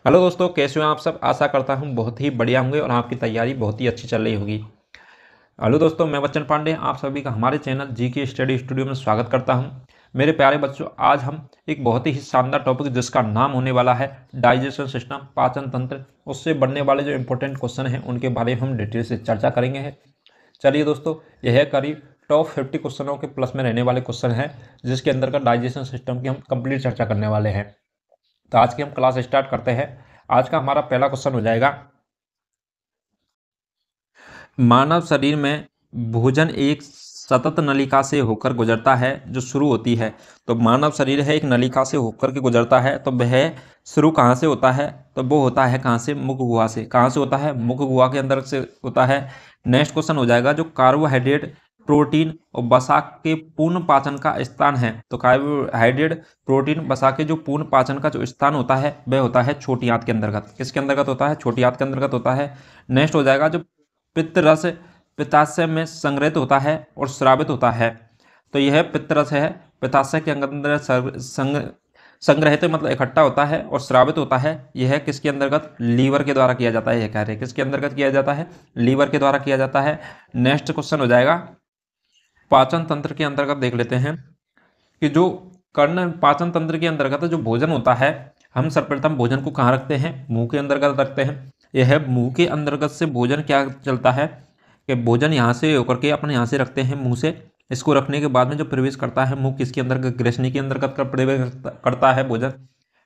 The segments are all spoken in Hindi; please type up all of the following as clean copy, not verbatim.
हेलो दोस्तों, कैसे हो आप सब। आशा करता हूँ बहुत ही बढ़िया होंगे और आपकी तैयारी बहुत ही अच्छी चल रही होगी। हेलो दोस्तों, मैं बच्चन पांडे आप सभी का हमारे चैनल जी के स्टडी स्टूडियो में स्वागत करता हूँ। मेरे प्यारे बच्चों, आज हम एक बहुत ही शानदार टॉपिक जिसका नाम होने वाला है डाइजेशन सिस्टम, पाचन तंत्र, उससे बनने वाले जो इंपॉर्टेंट क्वेश्चन हैं उनके बारे में हम डिटेल से चर्चा करेंगे। चलिए दोस्तों, यह करीब टॉप 50 क्वेश्चनों के प्लस में रहने वाले क्वेश्चन हैं जिसके अंदर का डाइजेशन सिस्टम की हम कंप्लीट चर्चा करने वाले हैं। तो आज की हम क्लास स्टार्ट करते हैं। आज का हमारा पहला क्वेश्चन हो जाएगा, मानव शरीर में भोजन एक सतत नलिका से होकर गुजरता है जो शुरू होती है। तो मानव शरीर है एक नलिका से होकर के गुजरता है, तो वह शुरू कहाँ से होता है? तो वो होता है कहाँ से? मुख गुहा से। कहाँ से होता है? मुख गुहा के अंदर से होता है। नेक्स्ट क्वेश्चन हो जाएगा, जो कार्बोहाइड्रेट, प्रोटीन और वसा के पूर्ण पाचन का स्थान है। तो कार्बोहाइड्रेट, प्रोटीन, वसा के जो पूर्ण पाचन का जो स्थान होता है वह होता है छोटी आंत के अंतर्गत। किसके अंतर्गत होता है? छोटी आंत के अंतर्गत होता है। नेक्स्ट हो जाएगा, जो पित्त रस पित्ताशय में संग्रहित होता है और स्रावित होता है। तो यह पित्त रस है, पित्ताशय के अंदर संग्रहित मतलब इकट्ठा होता है और स्रावित होता है। यह किसके अंतर्गत? लीवर के द्वारा किया जाता है। यह कार्य किसके अंतर्गत किया जाता है? लीवर के द्वारा किया जाता है। नेक्स्ट क्वेश्चन हो जाएगा, पाचन तंत्र के अंतर्गत देख लेते हैं कि जो कर्ण पाचन तंत्र के अंतर्गत जो भोजन होता है, हम सर्वप्रथम भोजन को कहाँ रखते हैं? मुंह के अंतर्गत रखते हैं। यह मुंह के अंतर्गत से भोजन क्या चलता है कि भोजन यहाँ से होकर के अपने यहाँ से रखते हैं मुंह से। इसको रखने के बाद में जो प्रवेश करता है मुंह किसके अंतर्गत? ग्रसनी के अंतर्गत का प्रवेश करता है भोजन।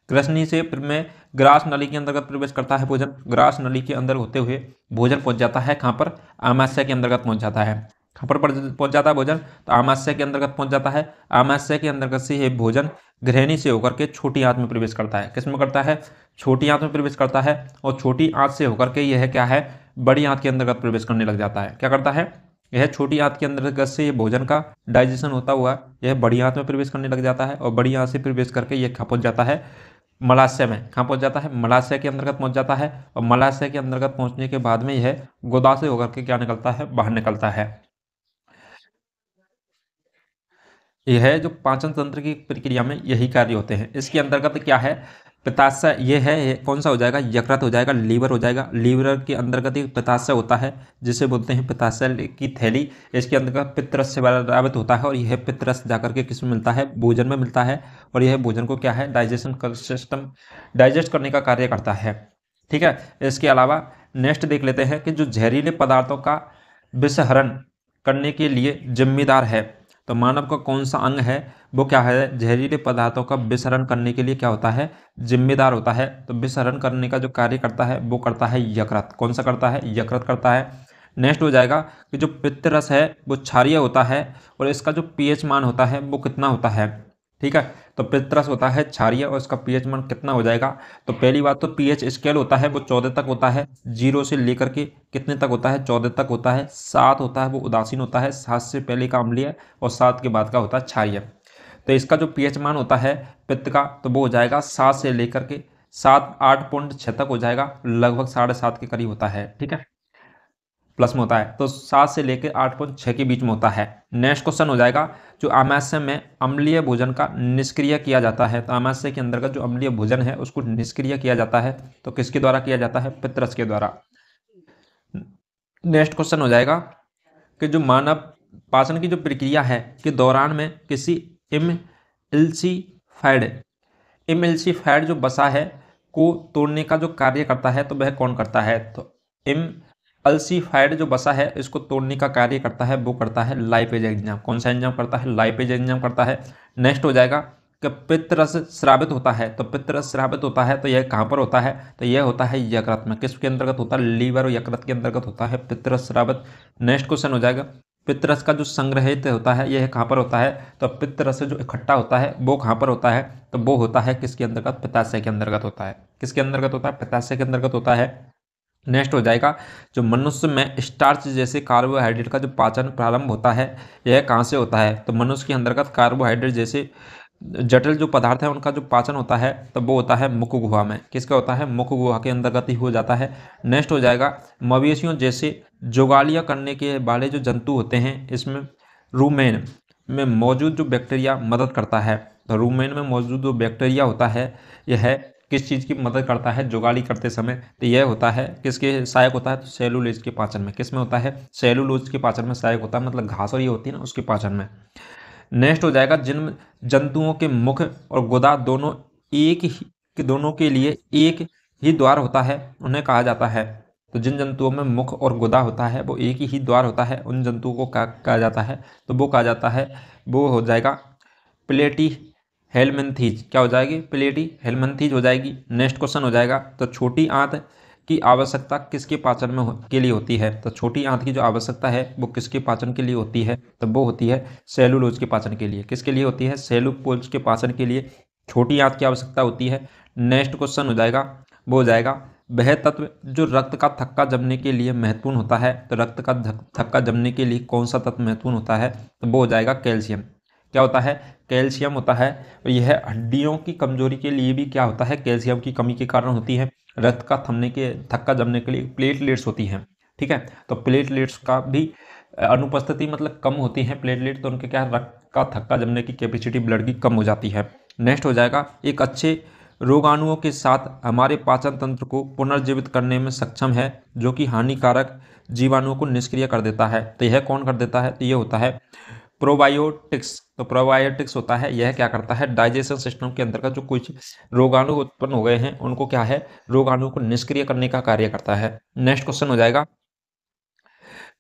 ग्रसनी से में ग्रास नली के अंतर्गत प्रवेश करता है भोजन। ग्रास नली के अंदर होते हुए भोजन पहुंच जाता है कहाँ पर? आमाशय के अंतर्गत पहुंच जाता है। कहाँ पर पहुंच जाता है भोजन? तो आमाशय के अंतर्गत पहुंच जाता है। आमाशय के अंतर्गत से ये भोजन गृहिणी से होकर के छोटी आंत में प्रवेश करता है। किस में करता है? छोटी आंत में प्रवेश करता है। और छोटी आंत से होकर के यह क्या है? बड़ी आंत के अंतर्गत प्रवेश करने लग जाता है। क्या करता है? यह छोटी आंत के अंतर्गत से ये भोजन का डाइजेशन होता हुआ यह बड़ी आंत में प्रवेश करने लग जाता है और बड़ी आंत से प्रवेश करके यह कहाँ पहुंच जाता है? मलाशय में। कहाँ पहुंच जाता है? मलाशय के अंतर्गत पहुंच जाता है। और मलाशय के अंतर्गत पहुंचने के बाद में यह गोदा से होकर के क्या निकलता है? बाहर निकलता है। यह जो पाचन तंत्र की प्रक्रिया में यही कार्य होते हैं। इसके अंतर्गत क्या है? पित्ताशय ये है, ये कौन सा हो जाएगा? यकृत हो जाएगा, लीवर हो जाएगा। लीवर के अंतर्गत एक पित्ताशय होता है जिसे बोलते हैं पित्ताशय की थैली। इसके अंतर्गत पित्तरस से प्रभावित होता है और यह पित्तरस जाकर के किस में मिलता है? भोजन में मिलता है। और यह भोजन को क्या है? डाइजेशन सिस्टम डाइजेस्ट करने का कार्य करता है। ठीक है। इसके अलावा नेक्स्ट देख लेते हैं कि जो जहरीले पदार्थों का विषहरण करने के लिए जिम्मेदार है। तो मानव का कौन सा अंग है वो क्या है? जहरीले पदार्थों का विसरण करने के लिए क्या होता है? जिम्मेदार होता है। तो विसरण करने का जो कार्य करता है वो करता है यकृत। कौन सा करता है? यकृत करता है। नेक्स्ट हो जाएगा कि जो पित्त रस है वो क्षारीय होता है और इसका जो पीएच मान होता है वो कितना होता है? ठीक है। तो पित्त रस होता है क्षारीय और इसका पीएच मान कितना हो जाएगा? तो पहली बात तो पीएच स्केल होता है वो 14 तक होता है। 0 से लेकर के कितने तक होता है? 14 तक होता है। 7 होता है वो उदासीन होता है। 7 से पहले का अम्लीय और 7 के बाद का होता है क्षारीय। तो इसका जो पीएच मान होता है पित्त का तो वो हो जाएगा 7 से लेकर के 8.6 तक हो जाएगा, लगभग 7.5 के करीब होता है। ठीक है, प्लस में होता है। तो 7 से लेकर 8.6 के बीच में होता है। नेक्स्ट क्वेश्चन हो जाएगा, जो आमाशय में अम्लीय भोजन का निष्क्रिय किया जाता है। तो आमाशय के अंतर्गत जो अम्लीय भोजन है उसको निष्क्रिय किया जाता है। तो किसके द्वारा किया जाता है? पित्तरस के द्वारा। नेक्स्ट क्वेश्चन हो जाएगा कि जो मानव पाचन की जो प्रक्रिया है के दौरान में किसी इमल्सीफाइड इमल्सीफाइड जो वसा है को तोड़ने का जो कार्य करता है तो वह कौन करता है? तो इमल्सीफाइड जो वसा है इसको तोड़ने का कार्य करता है वो करता है लाइपेज एंजाइम। कौन सा एंजाइम करता है? लाइपेज एंजाइम करता है। नेक्स्ट हो जाएगा कि पित्तरस स्रावित होता है। तो पित्तरस स्रावित होता है तो यह कहाँ पर होता है? तो यह होता है यकृत में। किसके अंतर्गत होता है? लीवर और यकृत के अंतर्गत होता है पित्तरस स्रावित। नेक्स्ट क्वेश्चन हो जाएगा, पित्तरस का जो संग्रहित होता है यह कहाँ पर होता है? तो पित्तरस जो इकट्ठा होता है वो कहाँ पर होता है? तो वो होता है किसके अंतर्गत? पित्ताशय के अंतर्गत होता है। किसके अंतर्गत होता है? पित्ताशय के अंतर्गत होता है। नेक्स्ट हो जाएगा, जो मनुष्य में स्टार्च जैसे कार्बोहाइड्रेट का जो पाचन प्रारंभ होता है यह कहाँ से होता है? तो मनुष्य के अंतर्गत कार्बोहाइड्रेट जैसे जटिल जो पदार्थ है उनका जो पाचन होता है तो वो होता है मुख गुहा में। किसका होता है? मुख गुहा के अंतर्गत ही हो जाता है। नेक्स्ट हो जाएगा, मवेशियों जैसे जुगालियाँ करने के वाले जो जंतु होते हैं इसमें रूमेन में मौजूद जो बैक्टीरिया मदद करता है। तो रूमेन में मौजूद जो बैक्टीरिया होता है यह किस चीज़ की मदद करता है जुगाली करते समय, तो यह होता है किसके सहायक होता है, तो सेलुलोज के पाचन में। किस में होता है, सेलुलोज के पाचन में सहायक होता है, मतलब घास और ये होती है ना उसके पाचन में। नेक्स्ट हो जाएगा, जिन जंतुओं के मुख और गुदा दोनों के लिए एक ही द्वार होता है उन्हें कहा जाता है। तो जिन जंतुओं में मुख और गुदा होता है वो एक ही द्वार होता है, उन जंतुओं को कहा जाता है, तो वो कहा जाता है, वो हो जाएगा प्लेटी हेलमिन्थीज। क्या हो जाएगी, प्लेटी हेलमिन्थीज हो जाएगी। नेक्स्ट क्वेश्चन हो जाएगा, तो छोटी आंत की आवश्यकता किसके पाचन में के लिए होती है, तो छोटी आंत की जो आवश्यकता है वो किसके पाचन के लिए होती है, तो वो होती है सेलुलोज के पाचन के लिए। किसके लिए होती है, सेलुलोज के पाचन के लिए छोटी आंत की आवश्यकता होती है। नेक्स्ट क्वेश्चन हो जाएगा, वो हो जाएगा वह तत्व जो रक्त का थक्का जमने के लिए महत्वपूर्ण होता है, तो रक्त का थक्का जमने के लिए कौन सा तत्व महत्वपूर्ण होता है, तो वो हो जाएगा कैल्शियम। क्या होता है, कैल्शियम होता है। और यह हड्डियों की कमजोरी के लिए भी क्या होता है, कैल्शियम की कमी के कारण होती है। रक्त का थक्का जमने के लिए प्लेटलेट्स होती हैं, ठीक है, तो प्लेटलेट्स का भी अनुपस्थिति मतलब कम होती है प्लेटलेट, तो उनके क्या रक्त का थक्का जमने की कैपेसिटी ब्लड की कम हो जाती है। नेक्स्ट हो जाएगा, एक अच्छे रोगाणुओं के साथ हमारे पाचन तंत्र को पुनर्जीवित करने में सक्षम है, जो कि हानिकारक जीवाणुओं को निष्क्रिय कर देता है। तो यह कौन कर देता है, तो ये होता है प्रोबायोटिक्स। तो प्रोबायोटिक्स होता है, यह क्या करता है, डाइजेशन सिस्टम के अंतर्गत जो कुछ रोगाणु उत्पन्न हो गए हैं उनको क्या है, रोगाणुओं को निष्क्रिय करने का कार्य करता है। नेक्स्ट क्वेश्चन हो जाएगा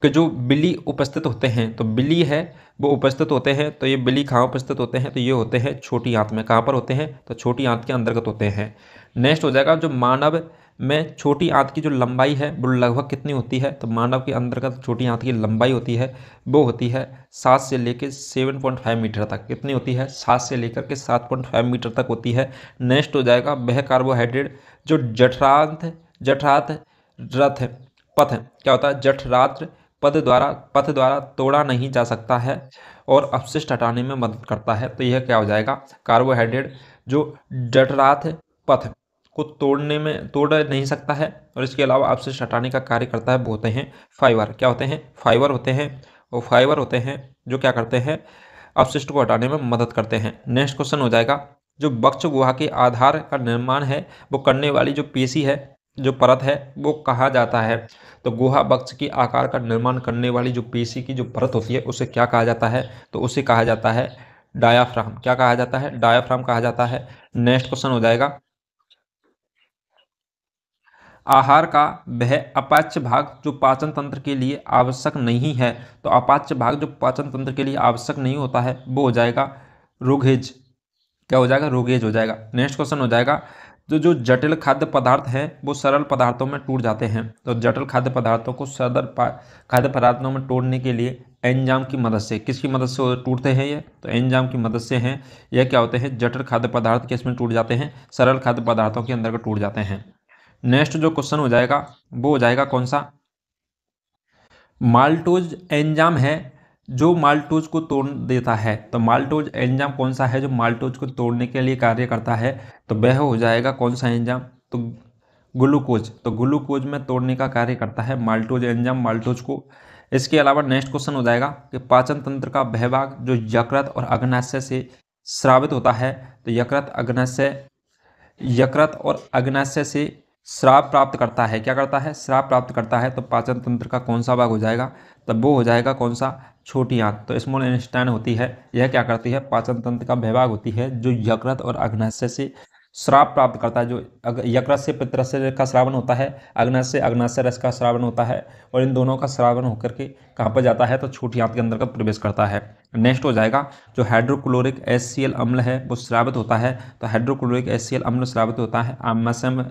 कि जो बिली उपस्थित होते हैं, तो बिली है वो उपस्थित होते हैं, तो ये बिली कहाँ उपस्थित होते हैं, तो ये होते हैं छोटी आंत में। कहाँ पर होते हैं, तो छोटी आंत के अंतर्गत होते हैं। नेक्स्ट हो जाएगा, जो मानव में छोटी आंत की जो लंबाई है वो लगभग कितनी होती है, तो मानव के अंतर्गत छोटी आंत की लंबाई होती है वो होती है 7 से लेकर 7.5 मीटर तक। कितनी होती है, 7 से लेकर के 7.5 मीटर तक होती है। नेक्स्ट हो जाएगा, वह कार्बोहाइड्रेट जो जठरांत रथ पथ क्या होता है, जठरांत्र पथ द्वारा तोड़ा नहीं जा सकता है और अपशिष्ट हटाने में मदद करता है। तो यह क्या हो जाएगा, कार्बोहाइड्रेट जो जठरांत्र पथ को तोड़ नहीं सकता है और इसके अलावा अपशिष्ट हटाने का कार्य करता है, वो होते हैं फाइबर। क्या होते हैं, फाइबर होते हैं। और फाइबर होते हैं जो क्या करते हैं, अपशिष्ट को हटाने में मदद करते हैं। नेक्स्ट क्वेश्चन हो जाएगा, जो वक्ष गुहा के आधार का निर्माण है वो करने वाली जो पेशी है, जो परत है, वो कहा जाता है। तो गुहा वक्ष के आकार का निर्माण करने वाली जो पेशी की जो परत होती है उसे क्या कहा जाता है, तो उसे कहा जाता है डायाफ्राम। क्या कहा जाता है, डायाफ्राम कहा जाता है। नेक्स्ट क्वेश्चन हो जाएगा, आहार का वह अपाच्य भाग जो पाचन तंत्र के लिए आवश्यक नहीं है, तो अपाच्य भाग जो पाचन तंत्र के लिए आवश्यक नहीं होता है वो हो जाएगा रोगेज। क्या हो जाएगा, रोगेज हो जाएगा। नेक्स्ट क्वेश्चन हो जाएगा, जो जटिल खाद्य पदार्थ हैं वो सरल पदार्थों में टूट जाते हैं, तो जटिल खाद्य पदार्थों को खाद्य पदार्थों में तोड़ने के लिए एंजाइम की मदद से, किसकी मदद से टूटते हैं ये, तो एंजाइम की मदद से हैं। यह क्या होते हैं, जटिल खाद्य पदार्थ किस में टूट जाते हैं, सरल खाद्य पदार्थों के अंदर टूट जाते हैं। नेक्स्ट जो क्वेश्चन हो जाएगा वो हो जाएगा कौन सा, माल्टोज एंजाइम है जो माल्टोज को तोड़ देता है। तो माल्टोज एंजाइम कौन सा है जो माल्टोज को तोड़ने के लिए कार्य करता है, तो वह हो जाएगा कौन सा एंजाइम, तो ग्लूकोज। तो ग्लूकोज में तोड़ने का कार्य करता है माल्टोज एंजाइम माल्टोज को। इसके अलावा नेक्स्ट क्वेश्चन हो जाएगा कि पाचन तंत्र का वह भाग जो यकृत और अग्नाशय से स्रावित होता है, तो यकृत और अग्नाशय से श्राप प्राप्त करता है। क्या करता है, श्राप प्राप्त करता है। तो पाचन तंत्र का कौन सा भाग हो जाएगा, तब वो हो जाएगा कौन सा, छोटी आंत। तो स्मॉल इंटेस्टाइन होती है, यह क्या करती है, पाचन तंत्र का विभाग होती है जो यकृत और अग्नाशय से श्राप प्राप्त करता है। जो यकृत से पित्तरस का श्रावण होता है, अग्नाशय से अग्नाशय रस का श्रावण होता है, और इन दोनों का श्रावण होकर के कहाँ पर जाता है, तो छोटी आंत के अंतर्गत प्रवेश करता है। नेक्स्ट हो जाएगा, जो हाइड्रोक्लोरिक HCl अम्ल है वो श्रावित होता है। तो हाइड्रोक्लोरिक HCl अम्ल श्रावित होता है, आमाशय में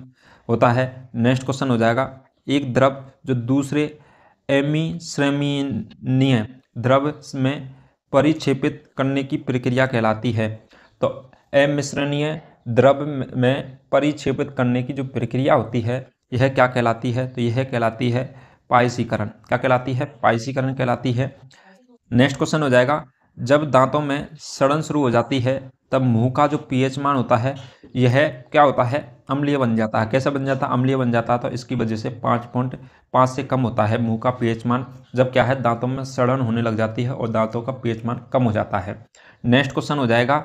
होता है। नेक्स्ट क्वेश्चन हो जाएगा, एक द्रव जो दूसरे अमिश्रणीय द्रव में परिक्षेपित करने की प्रक्रिया कहलाती है। तो अमिश्रणीय द्रव में परिक्षेपित करने की जो प्रक्रिया होती है यह क्या कहलाती है, तो यह कहलाती है पायसीकरण। क्या कहलाती है, पायसीकरण कहलाती है। नेक्स्ट क्वेश्चन हो जाएगा, जब दांतों में सड़न शुरू हो जाती है तब मुंह का जो पीएच मान होता है यह क्या होता है, अम्लीय बन जाता है। कैसा बन जाता है, अम्लीय बन जाता है। तो इसकी वजह से 5.5 से कम होता है मुंह का पीएच मान, जब क्या है दांतों में सड़न होने लग जाती है और दांतों का पीएच मान कम हो जाता है। नेक्स्ट क्वेश्चन हो जाएगा,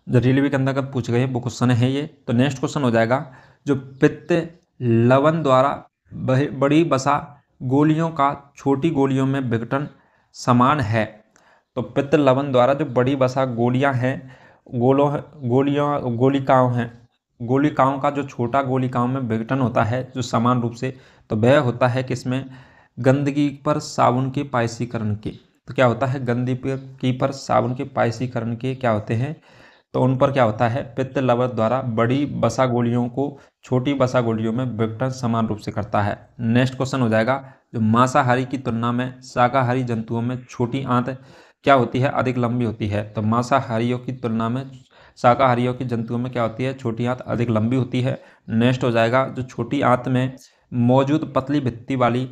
जो रेलवे के अंतर्गत पूछे गए वो क्वेश्चन है ये। तो नेक्स्ट क्वेश्चन हो जाएगा, जो पित्त लवण द्वारा बड़ी वसा गोलियों का छोटी गोलियों में विघटन समान है। तो पित्त लवण द्वारा जो बड़ी वसा गोलियां हैं, गोलिकाओं का जो छोटा गोलिकाओं में विघटन होता है जो समान रूप से, तो वह होता है किसमें, गंदगी पर साबुन के पायसीकरण के। तो क्या होता है, गंदगी पर साबुन के पायसीकरण के क्या होते हैं, तो उन पर क्या होता है, पित्त लवण द्वारा बड़ी वसा गोलियों को छोटी वसा गोलियों में विघटन समान रूप से करता है। नेक्स्ट क्वेश्चन हो जाएगा, जो मांसाहारी की तुलना में शाकाहारी जंतुओं में छोटी आंत क्या होती है, अधिक लंबी होती है। तो मांसाहारियों की तुलना में शाकाहारियों की जंतुओं में क्या होती है, छोटी आंत अधिक लंबी होती है। नेक्स्ट हो जाएगा, जो छोटी आंत में मौजूद पतली भित्ति वाली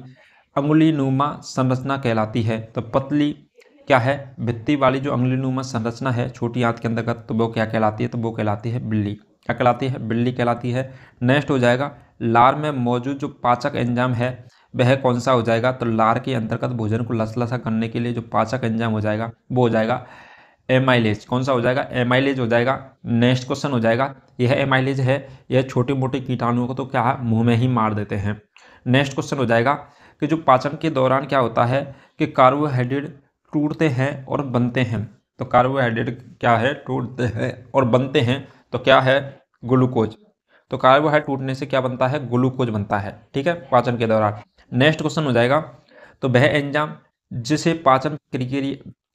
अंगुलीनुमा संरचना कहलाती है। तो पतली क्या है, भित्ति वाली जो अंगुलीनुमा संरचना है छोटी आंत के अंतर्गत, तो वो क्या कहलाती है, तो वो कहलाती है बिल्ली। क्या कहलाती है, बिल्ली कहलाती है। नेक्स्ट हो जाएगा, लार में मौजूद जो पाचक एंजाइम है वह कौन सा हो जाएगा, तो लार के अंतर्गत भोजन को लसलसा करने के लिए जो पाचक एंजाइम हो जाएगा वो हो जाएगा एमाइलेज। कौन सा हो जाएगा, एमाइलेज हो जाएगा। नेक्स्ट क्वेश्चन हो जाएगा, यह एमाइलेज है, यह छोटे मोटे कीटाणुओं को तो क्या मुंह में ही मार देते हैं। नेक्स्ट क्वेश्चन हो जाएगा कि जो पाचन के दौरान क्या होता है कि कार्बोहाइड्रेट टूटते हैं और बनते हैं। तो कार्बोहाइड्रेट क्या है, टूटते हैं और बनते हैं, तो क्या है, ग्लूकोज। तो कार्बोहाइड्रेट टूटने से क्या बनता है, ग्लूकोज बनता है, ठीक है, पाचन के दौरान। नेक्स्ट क्वेश्चन हो जाएगा, तो वह एंजाइम जिसे पाचन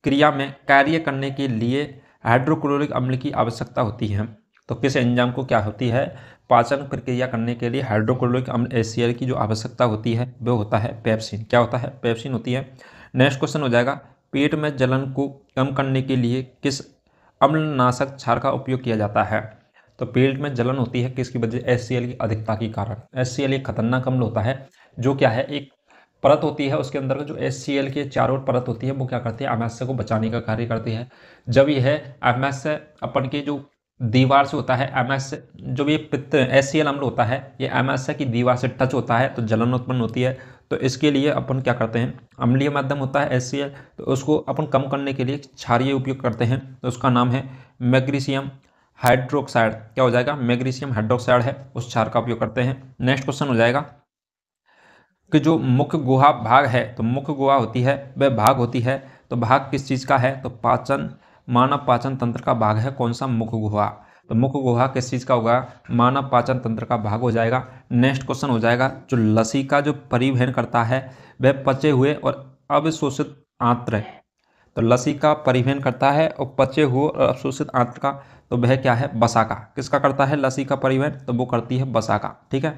क्रिया में कार्य करने के लिए हाइड्रोक्लोरिक अम्ल की आवश्यकता होती है। तो किस एंजाइम को क्या होती है, पाचन प्रक्रिया करने के लिए हाइड्रोक्लोरिक अम्ल HCl की जो आवश्यकता होती है वो होता है पेप्सिन। क्या होता है, पेप्सिन होती है। नेक्स्ट क्वेश्चन हो जाएगा, पेट में जलन को कम करने के लिए किस अम्लनाशक क्षार का उपयोग किया जाता है। तो पेट में जलन होती है किसकी वजह, HCl की अधिकता के कारण। HCl एक खतरनाक अम्ल होता है जो क्या है, एक परत होती है, उसके अंदर जो HCl के चारों परत होती है वो क्या करती है, अमाशय को बचाने का कार्य करती है। जब यह अमाशय अपन के जो दीवार से होता है, अमाशय जो ये पित्त HCl अम्ल होता है ये अमाशय की दीवार से टच होता है तो जलन उत्पन्न होती है। तो इसके लिए अपन क्या करते हैं, अम्लीय माध्यम होता है HCl, तो उसको अपन कम करने के लिए क्षारीय उपयोग करते हैं, तो उसका नाम है मैग्नीशियम हाइड्रोक्साइड। क्या हो जाएगा, मैग्नीशियम हाइड्रोक्साइड है, उस क्षार का उपयोग करते हैं। नेक्स्ट क्वेश्चन हो जाएगा कि जो मुख्य गुहा भाग है, तो मुख्य गुहा होती है वह भाग होती है, तो भाग किस चीज़ का है, तो पाचन, मानव पाचन तंत्र का भाग है कौन सा, मुख्य गुहा। तो मुख्य गुहा किस चीज़ का होगा, मानव पाचन तंत्र का भाग हो जाएगा। नेक्स्ट क्वेश्चन हो जाएगा, जो लसिका जो परिवहन करता है वह पचे हुए और अवशोषित आंत्र, तो लसिका परिवहन करता है और पचे हुए और अवशोषित आंत्र का, तो वह क्या है, बसाका। किसका करता है लसिका परिवहन, तो वो करती है बसाका, ठीक है।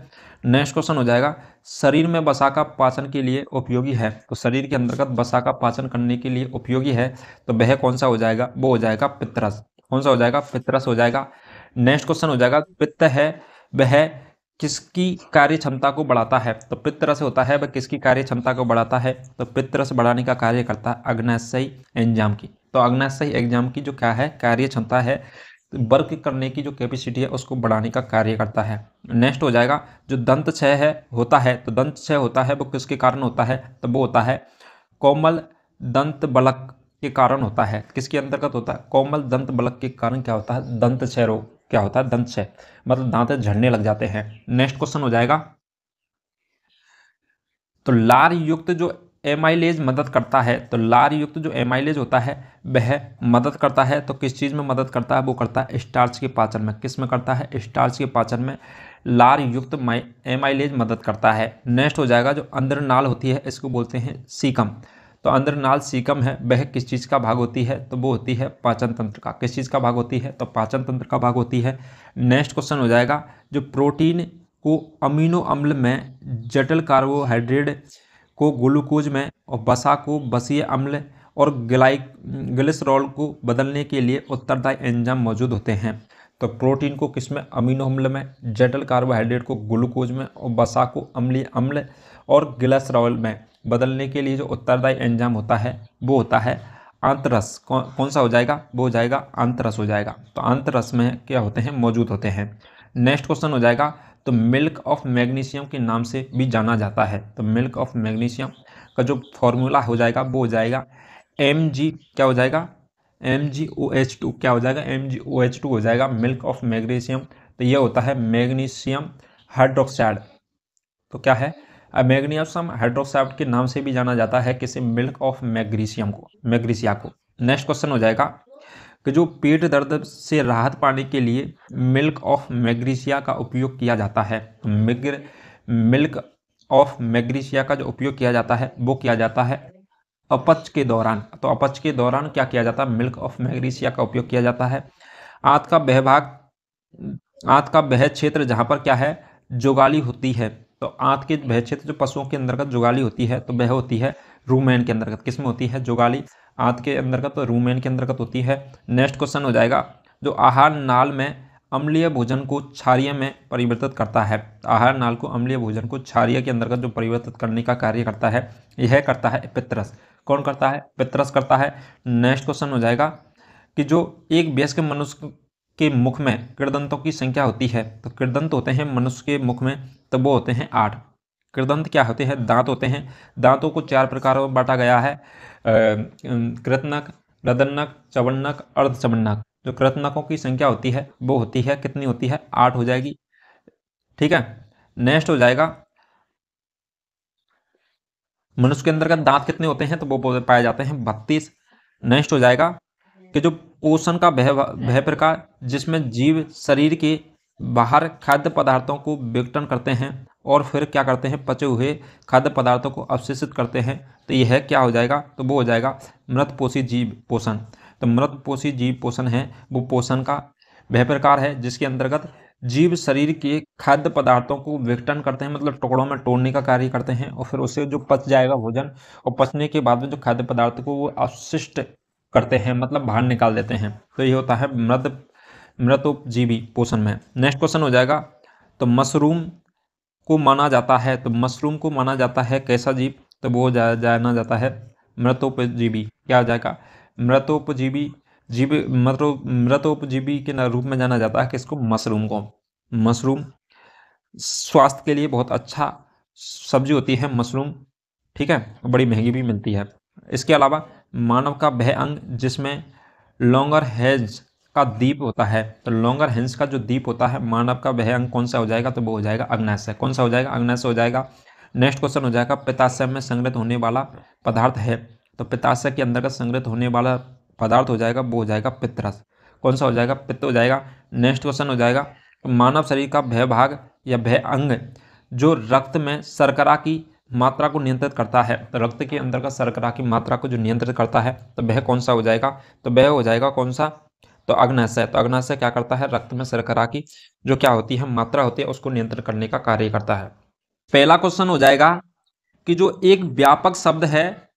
नेक्स्ट क्वेश्चन हो जाएगा, शरीर में वसा पाचन के लिए उपयोगी है, तो शरीर के अंतर्गत वसा का पाचन करने के लिए उपयोगी है, तो वह कौन सा हो जाएगा, वो हो जाएगा पित्तरस। कौन सा हो जाएगा, पित्तरस हो जाएगा। नेक्स्ट क्वेश्चन हो जाएगा, पित्त है वह किसकी कार्य क्षमता को बढ़ाता है, तो पित्तरस होता है वह किसकी कार्य क्षमता को बढ़ाता है, तो पित्तरस बढ़ाने का कार्य करता है अग्न्याशयी एंजाइम की। तो अग्न्याशयी एंजाइम की जो क्या है, कार्य क्षमता है, वर्क करने की जो कैपेसिटी है उसको बढ़ाने का कार्य करता है। नेक्स्ट हो जाएगा, जो दंत क्षय है होता है, तो दंत क्षय होता है वो किसके कारण होता है, तो वो होता है कोमल दंत बलक के कारण होता है। किसके अंतर्गत होता है, कोमल दंत बलक के कारण क्या होता है, दंत क्षय रोग क्या होता है, दंत क्षय, मतलब दांत झड़ने लग जाते हैं। नेक्स्ट क्वेश्चन हो जाएगा, तो लार युक्त जो एमाइलेज मदद करता है, तो लार युक्त जो एमाइलेज होता है वह मदद करता है, तो किस चीज़ में मदद करता है, वो करता है स्टार्च के पाचन में। किस में करता है, स्टार्च के पाचन में लार युक्त एमाइलेज मदद करता है। नेक्स्ट हो जाएगा, जो अंदरनाल होती है इसको बोलते हैं सीकम, तो अंदरनाल सीकम है वह किस चीज़ का भाग होती है, तो वो होती है पाचन तंत्र का। किस चीज़ का भाग होती है, तो पाचन तंत्र का भाग होती है। नेक्स्ट क्वेश्चन हो जाएगा, जो प्रोटीन को अमीनो अम्ल में, जटिल कार्बोहाइड्रेट को ग्लूकोज में और वसा को बसीय अम्ल और ग्लिसरॉल को बदलने के लिए उत्तरदायी एंजाइम मौजूद होते हैं। तो प्रोटीन को किसमें, अमीनो अम्ल में, जटिल कार्बोहाइड्रेट को ग्लूकोज में और वसा को अम्लीय अम्ल और ग्लिसरॉल में बदलने के लिए जो उत्तरदायी एंजाइम होता है वो होता है आंतरस। कौन सा हो जाएगा, वो हो जाएगा आंतरस हो जाएगा। तो आंतरस में क्या होते हैं, मौजूद होते हैं। नेक्स्ट क्वेश्चन हो जाएगा, तो मिल्क ऑफ मैग्नीशियम के नाम से भी जाना जाता है, तो मिल्क ऑफ मैग्नीशियम का जो फॉर्मूला हो जाएगा वो हो जाएगा Mg, क्या हो जाएगा, MgOH2 क्या हो जाएगा, MgOH2 हो जाएगा मिल्क ऑफ मैग्नीशियम। तो ये होता है मैग्नीशियम हाइड्रोक्साइड। तो क्या है, मैग्नीशियम हाइड्रोक्साइड के नाम से भी जाना जाता है किसी मिल्क ऑफ मैग्नीशियम को, मैग्नीशिया को। नेक्स्ट क्वेश्चन हो जाएगा कि जो पेट दर्द से राहत पाने के लिए मिल्क ऑफ मैग्नीशिया का उपयोग किया जाता है, मिल्क ऑफ मैग्नीशिया का जो उपयोग किया जाता है वो किया जाता है अपच के दौरान। तो अपच के दौरान क्या किया जाता है, मिल्क ऑफ मैग्नीशिया का उपयोग किया जाता है। आंत का वह भाग, आंत का वह क्षेत्र जहाँ पर क्या है, जुगाली होती है। तो आंत के वह क्षेत्र जो पशुओं के अंतर्गत जुगाली होती है, तो वह होती है रूमेन के अंतर्गत। किसमें होती है जुगाली, आंत के अंतर्गत, तो रूमेन के अंतर्गत होती है। नेक्स्ट क्वेश्चन हो जाएगा, जो आहार नाल में अम्लीय भोजन को क्षारीय में परिवर्तित करता है। आहार नाल को अम्लीय भोजन को क्षारीय के अंतर्गत जो परिवर्तित करने का कार्य करता है, यह करता है पित्रस। कौन करता है, पित्रस करता है। नेक्स्ट क्वेश्चन हो जाएगा कि जो एक वयस्क मनुष्य के मुख में कृदंतों की संख्या होती है, तो कृदंत होते हैं मनुष्य के मुख में, तो वो होते हैं 8। कृदंत क्या होते हैं, दांत होते हैं। दांतों को 4 प्रकारों में बांटा गया है, कृतनक, रदन्नक, चवन्नक, अर्धचवन्नक। जो कृतनकों की संख्या होती है वो होती है, कितनी होती है, 8 हो जाएगी। ठीक है। नेक्स्ट हो जाएगा, मनुष्य के अंतर्गत दांत कितने होते हैं, तो वो पाए जाते हैं 32। नेक्स्ट हो जाएगा कि जो पोषण का वह प्रकार जिसमें जीव शरीर के बाहर खाद्य पदार्थों को विघटन करते हैं और फिर क्या करते हैं, पचे हुए खाद्य पदार्थों को अवशोषित करते हैं, तो यह क्या हो जाएगा, तो वो हो जाएगा मृतपोषी जीव पोषण। तो मृतपोषी जीव पोषण है वो पोषण का वह प्रकार है जिसके अंतर्गत जीव शरीर के खाद्य पदार्थों को विघटन करते हैं, मतलब टुकड़ों में तोड़ने का कार्य करते हैं, और फिर उससे जो पच जाएगा भोजन, और पचने के बाद में जो खाद्य पदार्थ को वो अवशिष्ट करते हैं, मतलब बाहर निकाल देते हैं। तो ये होता है मृतोपजीवी पोषण में। नेक्स्ट क्वेश्चन हो जाएगा, तो मशरूम को माना जाता है, तो मशरूम को माना जाता है कैसा जीव, तो वो जाना जाता है मृतोपजीवी। क्या हो जाएगा, मृतोपजीवी जीव, मतलब मृतोपजीवी के रूप में जाना जाता है किसको, मशरूम को। मशरूम स्वास्थ्य के लिए बहुत अच्छा सब्जी होती है मशरूम। ठीक है, बड़ी महंगी भी मिलती है। इसके अलावा मानव का वह अंग जिसमें लॉन्गर हेंज का दीप होता है, तो लॉन्गर हेंज का जो दीप होता है मानव का वह अंग कौन सा हो जाएगा, तो वो हो जाएगा अग्नाशय। कौन सा हो जाएगा, अग्नाशय हो जाएगा। नेक्स्ट क्वेश्चन हो जाएगा, पित्ताशय में संग्रहित होने वाला पदार्थ है, तो पित्ताशय के अंतर्गत संग्रहित होने वाला पदार्थ हो जाएगा वो हो जाएगा पित्तरस। कौन सा हो जाएगा, पित्त हो जाएगा। नेक्स्ट क्वेश्चन हो जाएगा, मानव शरीर का वह भाग या वह अंग जो रक्त में शर्करा की मात्रा को नियंत्रित करता है, तो रक्त के अंतर्गत शर्करा की मात्रा को जो नियंत्रित करता है, तो वह कौन सा हो जाएगा, तो वह हो जाएगा कौन सा, तो अग्नाशय। तो अग्नाशय क्या करता है, रक्त में शर्करा की जो क्या होती है मात्रा होती है उसको नियंत्रित करने का कार्य करता है। पहला क्वेश्चन हो जाएगा कि जो एक व्यापक शब्द है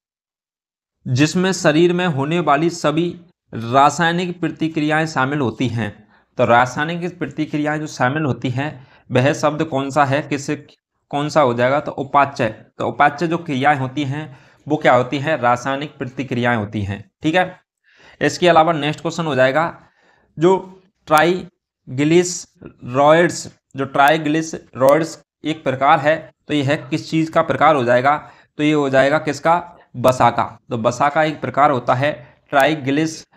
जिसमें शरीर में होने वाली सभी रासायनिक प्रतिक्रियाएं शामिल होती हैं, तो रासायनिक प्रतिक्रियाएं जो शामिल होती हैं वह शब्द कौन सा है, किससे कौन सा हो जाएगा, तो उपाच्य। तो उपाच्य जो क्रियाएं होती हैं वो क्या होती हैं, रासायनिक प्रतिक्रियाएं होती हैं। ठीक है। इसके अलावा नेक्स्ट क्वेश्चन हो जाएगा, जो ट्राइग्लिसरॉइड्स, जो ट्राइग्लिसरॉइड्स एक प्रकार है, तो यह किस चीज़ का प्रकार हो जाएगा, तो ये हो जाएगा किसका, वसा का। तो वसा का एक प्रकार होता है ट्राइग्लिसराइड्स,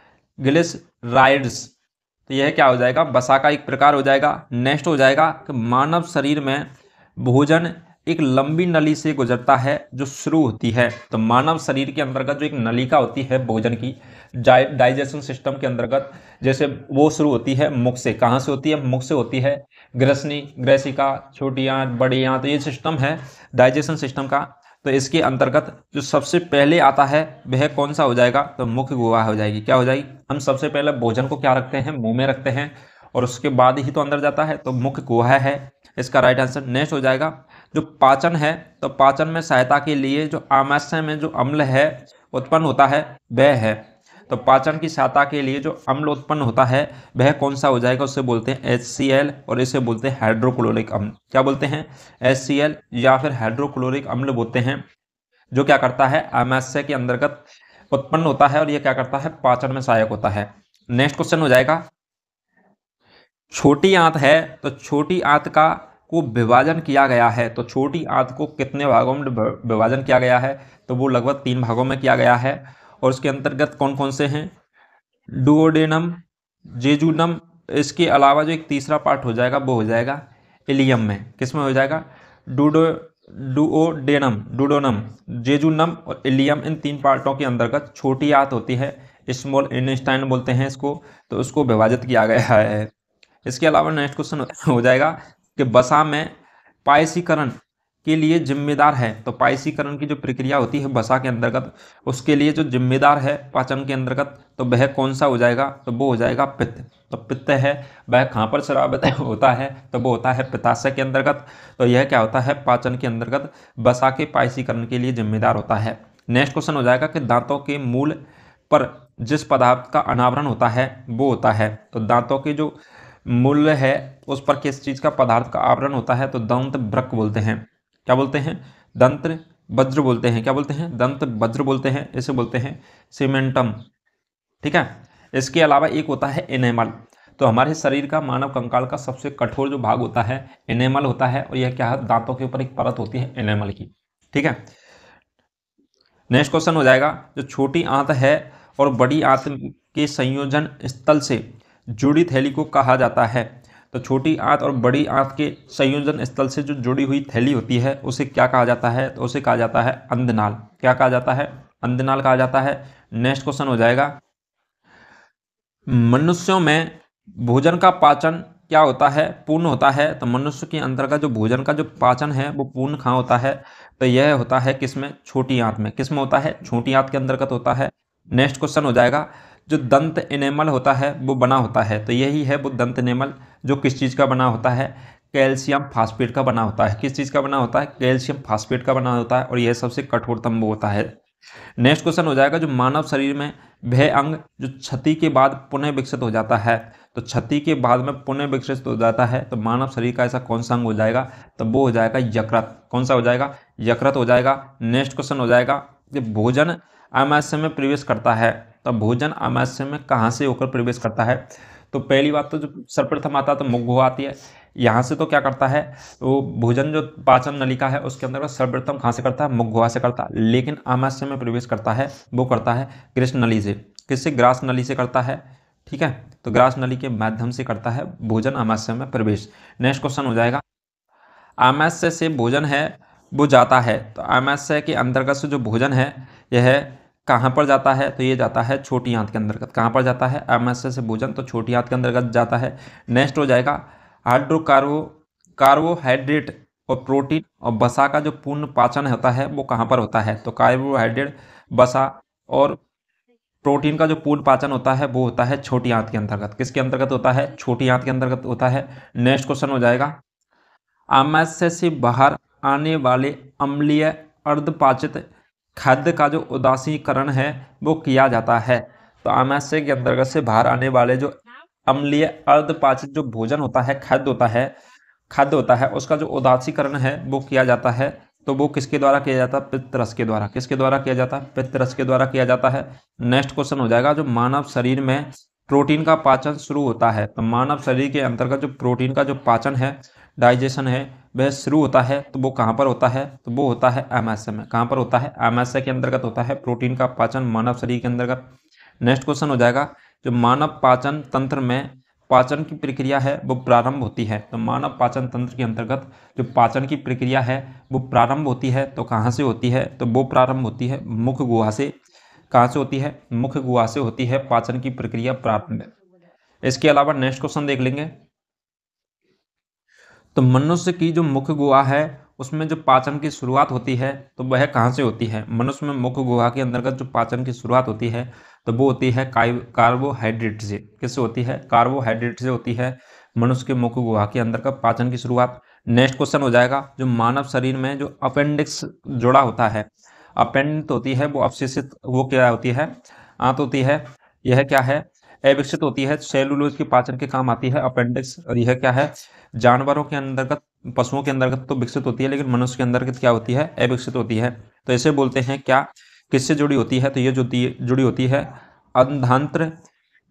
तो यह क्या हो जाएगा, वसा का एक प्रकार हो जाएगा। नेक्स्ट हो जाएगा कि मानव शरीर में भोजन एक लंबी नली से गुजरता है जो शुरू होती है, तो मानव शरीर के अंतर्गत जो एक नलिका होती है भोजन की डाइजेशन सिस्टम के अंतर्गत, जैसे वो शुरू होती है मुख से। कहाँ से होती है, मुख से होती है। ग्रसनी, ग्रसिका, छोटी आंत, बड़ी आंत, तो ये सिस्टम है डाइजेशन सिस्टम का। तो इसके अंतर्गत जो सबसे पहले आता है वह कौन सा हो जाएगा, तो मुख गुहा हो जाएगी। क्या हो जाएगी, हम सबसे पहले भोजन को क्या रखते हैं, मुंह में रखते हैं, और उसके बाद ही तो अंदर जाता है, तो मुख गुहा है इसका राइट आंसर। नेक्स्ट हो जाएगा, जो पाचन है, तो पाचन में सहायता के लिए जो आमाशय में जो अम्ल है उत्पन्न होता है वह है, तो पाचन की सहायता के लिए जो अम्ल उत्पन्न होता है वह कौन सा हो जाएगा, उससे बोलते हैं HCl, और इसे बोलते हैं हाइड्रोक्लोरिक अम्ल। क्या बोलते हैं, HCl या फिर हाइड्रोक्लोरिक अम्ल बोलते हैं, जो क्या करता है आमाशय के अंतर्गत उत्पन्न होता है, और यह क्या करता है, पाचन में सहायक होता है। नेक्स्ट क्वेश्चन हो जाएगा, छोटी आंत है, तो छोटी आंत का को विभाजन किया गया है, तो छोटी आंत को कितने भागों में विभाजन किया गया है, तो वो लगभग 3 भागों में किया गया है। और उसके अंतर्गत कौन कौन से हैं, डुओडेनम, जेजुनम। इसके अलावा जो एक तीसरा पार्ट हो जाएगा वो हो जाएगा इलियम में। किस में हो जाएगा? डूडो डुओडेनम, डुडोनम, जेजुनम और इलियम, इन तीन पार्टों के अंतर्गत छोटी आंत होती है, स्मॉल इंटेस्टाइन बोलते हैं इसको, तो उसको विभाजित किया गया है। इसके अलावा नेक्स्ट क्वेश्चन हो जाएगा कि वसा में पायसीकरण के लिए जिम्मेदार है। तो पायसीकरण की जो प्रक्रिया होती है वसा के अंतर्गत, उसके लिए जो जिम्मेदार है पाचन के अंतर्गत, तो वह कौन सा हो जाएगा? तो वो हो जाएगा पित्त। तो पित्त है वह कहाँ पर स्रावित होता है? तो वो होता है पित्ताशय के अंतर्गत। तो यह क्या होता है? पाचन के अंतर्गत वसा के पायसीकरण के लिए जिम्मेदार होता है। नेक्स्ट क्वेश्चन हो जाएगा कि दांतों के मूल पर जिस पदार्थ का अनावरण होता है वो होता है। तो दांतों के जो मूल्य है उस पर किस चीज का पदार्थ का आवरण होता है? तो दंत ब्रक बोलते हैं। क्या बोलते हैं? दंत वज्र बोलते हैं। क्या बोलते हैं? दंत वज्र बोलते हैं। इसे बोलते हैं सीमेंटम। ठीक है। इसके अलावा एक होता है एनेमल। तो हमारे शरीर का, मानव कंकाल का सबसे कठोर जो भाग होता है एनेमल होता है, और यह क्या है? दांतों के ऊपर एक परत होती है एनेमल की। ठीक है। नेक्स्ट क्वेश्चन हो जाएगा, जो छोटी आंत है और बड़ी आंत के संयोजन स्थल से जुड़ी थैली को कहा जाता है। तो छोटी आंत और बड़ी आंत के संयोजन स्थल से जो जुड़ी हुई थैली होती है उसे क्या कहा जाता है? तो उसे कहा जाता है अंधनाल। क्या कहा जाता है? अंधनाल कहा जाता है। नेक्स्ट क्वेश्चन हो जाएगा, मनुष्यों में भोजन का पाचन क्या होता है? पूर्ण होता है। तो मनुष्य के अंतर्गत जो भोजन का जो पाचन है वो पूर्ण कहाँ होता है? तो यह होता है किसमें? छोटी आंत में। किसमें होता है? छोटी आंत के अंतर्गत होता है। नेक्स्ट क्वेश्चन हो जाएगा, जो दंत एनेमल होता है वो बना होता है। तो यही है वो दंत एनेमल, जो किस चीज़ का बना होता है? कैल्शियम फास्फेट का बना होता है। किस चीज़ का बना होता है? कैल्शियम फास्फेट का बना होता है, और यह सबसे कठोरतम वो होता है। नेक्स्ट क्वेश्चन हो जाएगा, जो मानव शरीर में वह अंग जो क्षति के बाद पुनः विकसित हो जाता है। तो क्षति के बाद में पुनः विकसित हो जाता है, तो मानव शरीर का ऐसा कौन सा अंग हो जाएगा? तो वो हो जाएगा यकृत। कौन सा हो जाएगा? यकृत हो जाएगा। नेक्स्ट क्वेश्चन हो जाएगा कि भोजन आमाशय में प्रवेश करता है। तो भोजन आमाशय में कहाँ से होकर प्रवेश करता है? तो पहली बात तो जो सर्वप्रथम आता है तो मुख गुहा आती है। यहाँ से तो क्या करता है? वो भोजन जो पाचन नलिका है उसके अंदर सर्वप्रथम कहाँ से करता है? मुख गुहा से करता है। लेकिन आमाशय में प्रवेश करता है वो करता है कृष्ण नली से। किससे? ग्रास नली से करता है। ठीक है। तो ग्रास नली के माध्यम से करता है भोजन आमाशय में प्रवेश। नेक्स्ट क्वेश्चन हो जाएगा, आमाशय से भोजन है वो जाता है। तो आमाशय के अंतर्गत से जो भोजन है यह कहाँ पर जाता है? तो ये जाता है छोटी आंत के अंतर्गत। कहाँ पर जाता है आमाशय से भोजन? तो छोटी आंत के अंतर्गत जाता है। नेक्स्ट हो जाएगा, कार्बोहाइड्रेट और प्रोटीन और वसा का जो पूर्ण पाचन होता है वो कहाँ पर होता है? तो कार्बोहाइड्रेट, वसा और प्रोटीन का जो पूर्ण पाचन होता है वो होता है छोटी आंत के अंतर्गत। किसके अंतर्गत होता है? छोटी आंत के अंतर्गत होता है। नेक्स्ट क्वेश्चन हो जाएगा, आमाशय से बाहर आने वाले अम्लीय अर्धपाचित खाद्य का जो उदासीकरण है वो किया जाता है। तो आमाशय के अंतर्गत से बाहर आने वाले जो अम्लीय अर्धपाचित जो भोजन होता है, खाद्य होता है उसका जो उदासीकरण है वो किया जाता है। तो वो किसके द्वारा किया जाता है? पित्त रस के द्वारा। किसके द्वारा किया जाता है? पित्त रस के द्वारा किया जाता है। नेक्स्ट क्वेश्चन हो जाएगा, जो मानव शरीर में प्रोटीन का पाचन शुरू होता है। तो मानव शरीर के अंतर्गत जो प्रोटीन का जो पाचन है, डाइजेशन है, वह शुरू होता है। तो वो कहाँ पर होता है? तो वो होता है आमाशय में। कहाँ पर होता है? आमाशय के अंतर्गत होता है प्रोटीन का पाचन मानव शरीर के अंतर्गत। नेक्स्ट क्वेश्चन हो जाएगा, जो मानव पाचन तंत्र में पाचन की प्रक्रिया है वो प्रारंभ होती है। तो मानव पाचन तंत्र के अंतर्गत जो पाचन की प्रक्रिया है वो प्रारंभ होती है। तो कहाँ से होती है? तो वो प्रारंभ होती है मुख गुहा से। कहाँ से होती है? मुख गुहा से होती है पाचन की प्रक्रिया प्रारंभ। इसके अलावा नेक्स्ट क्वेश्चन देख लेंगे, तो मनुष्य की जो मुख गुहा है उसमें जो पाचन की शुरुआत होती है तो वह कहाँ से होती है? मनुष्य में मुख गुहा के अंतर्गत जो पाचन की शुरुआत होती है तो वो होती है कार्बोहाइड्रेट से। किससे होती है? कार्बोहाइड्रेट से होती है मनुष्य के मुख गुहा के अंतर्गत पाचन की शुरुआत। नेक्स्ट क्वेश्चन हो जाएगा, जो मानव शरीर में जो अपेंडिक्स जुड़ा होता है, अपेंडिक्स होती है वो अवशेषित, वो क्या होती है? आंत होती है। यह क्या है? अविकसित होती है। सेलुलोज के पाचन के काम आती है अपेंडिक्स। और यह क्या है? जानवरों के अंतर्गत, पशुओं के अंतर्गत तो विकसित होती है, लेकिन मनुष्य के अंतर्गत क्या होती है? अविकसित होती है। तो इसे बोलते हैं क्या? किससे जुड़ी होती है? तो ये जुड़ी होती है अंधांत्र,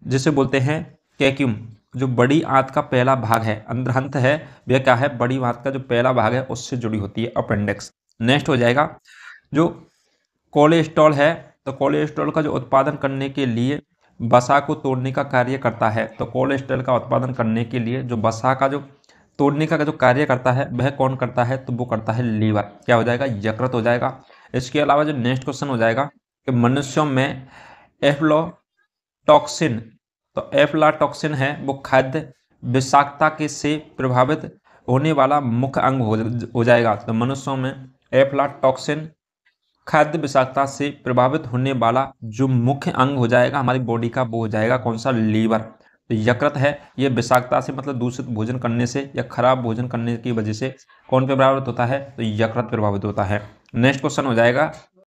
जिसे बोलते हैं कैक्यूम। जो बड़ी आंत का पहला भाग है, अंधांत है, वह क्या है? बड़ी आंत का जो पहला भाग है उससे जुड़ी होती है अपेंडिक्स। नेक्स्ट हो जाएगा, जो कोलेस्ट्रॉल है, तो कोलेस्ट्रॉल का जो उत्पादन करने के लिए वसा को तोड़ने का कार्य करता है। तो कोलेस्ट्रॉल का उत्पादन करने के लिए जो वसा का जो तोड़ने का जो कार्य करता है वह कौन करता है, तो वो करता है लीवर। क्या हो जाएगा, यकृत हो जाएगा। इसके अलावा जो नेक्स्ट क्वेश्चन हो जाएगा कि मनुष्यों में एफ्लोटॉक्सिन, तो एफ्लाटॉक्सिन है वो खाद्य विषाक्तता के से प्रभावित होने वाला मुख्य अंग हो जाएगा। तो मनुष्यों में एफ्लाटॉक्सिन खाद्य विषाक्तता से प्रभावित होने वाला जो मुख्य अंग हो जाएगा हमारी बॉडी का, वो हो जाएगा कौन सा, लीवर। तो यकृत है ये विषाक्तता से मतलब दूषित भोजन करने से या खराब भोजन करने की वजह से कौन प्रभावित होता है, तो यकृत प्रभावित होता है। नेक्स्ट क्वेश्चन हो जाएगा